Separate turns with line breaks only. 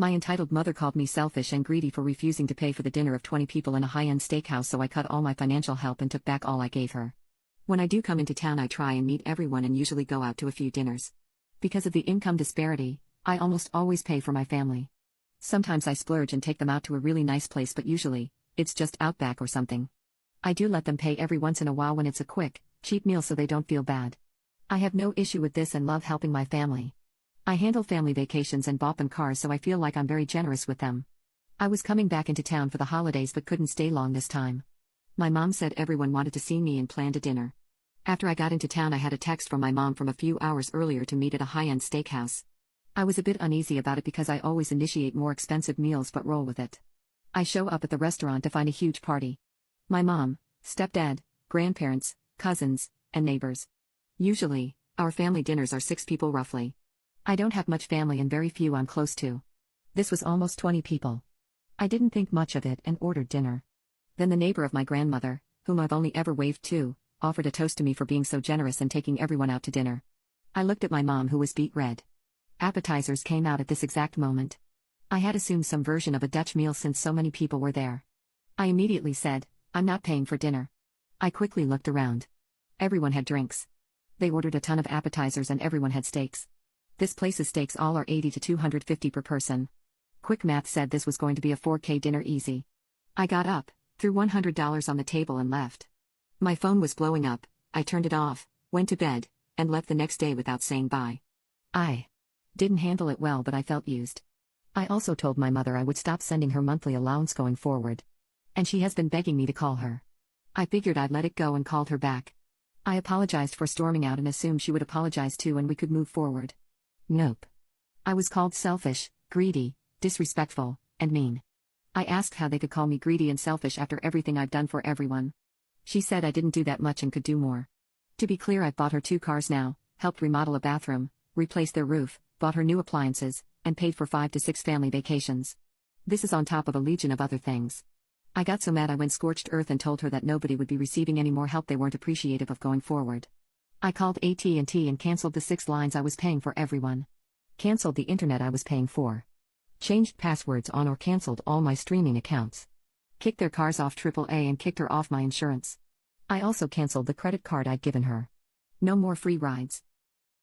My entitled mother called me selfish and greedy for refusing to pay for the dinner of 20 people in a high-end steakhouse, so I cut all my financial help and took back all I gave her. When I do come into town, I try and meet everyone and usually go out to a few dinners. Because of the income disparity, I almost always pay for my family. Sometimes I splurge and take them out to a really nice place, but usually, it's just Outback or something. I do let them pay every once in a while when it's a quick, cheap meal so they don't feel bad. I have no issue with this and love helping my family. I handle family vacations and bought them cars, so I feel like I'm very generous with them. I was coming back into town for the holidays but couldn't stay long this time. My mom said everyone wanted to see me and planned a dinner. After I got into town, I had a text from my mom from a few hours earlier to meet at a high-end steakhouse. I was a bit uneasy about it because I always initiate more expensive meals but roll with it. I show up at the restaurant to find a huge party. My mom, stepdad, grandparents, cousins, and neighbors. Usually, our family dinners are 6 people roughly. I don't have much family and very few I'm close to. This was almost 20 people. I didn't think much of it and ordered dinner. Then the neighbor of my grandmother, whom I've only ever waved to, offered a toast to me for being so generous and taking everyone out to dinner. I looked at my mom, who was beet red. Appetizers came out at this exact moment. I had assumed some version of a Dutch meal since so many people were there. I immediately said, "I'm not paying for dinner." I quickly looked around. Everyone had drinks. They ordered a ton of appetizers and everyone had steaks. This place's steaks all are $80 to $250 per person. Quick math said this was going to be a $4K dinner easy. I got up, threw $100 on the table and left. My phone was blowing up. I turned it off, went to bed, and left the next day without saying bye. I didn't handle it well, but I felt used. I also told my mother I would stop sending her monthly allowance going forward. And she has been begging me to call her. I figured I'd let it go and called her back. I apologized for storming out and assumed she would apologize too and we could move forward. Nope. I was called selfish, greedy, disrespectful, and mean. I asked how they could call me greedy and selfish after everything I've done for everyone. She said I didn't do that much and could do more. To be clear, I've bought her 2 cars now, helped remodel a bathroom, replaced their roof, bought her new appliances, and paid for 5 to 6 family vacations. This is on top of a legion of other things. I got so mad I went scorched earth and told her that nobody would be receiving any more help they weren't appreciative of going forward. I called AT&T and canceled the 6 lines I was paying for everyone. Canceled the internet I was paying for. Changed passwords on or canceled all my streaming accounts. Kicked their cars off AAA and kicked her off my insurance. I also canceled the credit card I'd given her. No more free rides.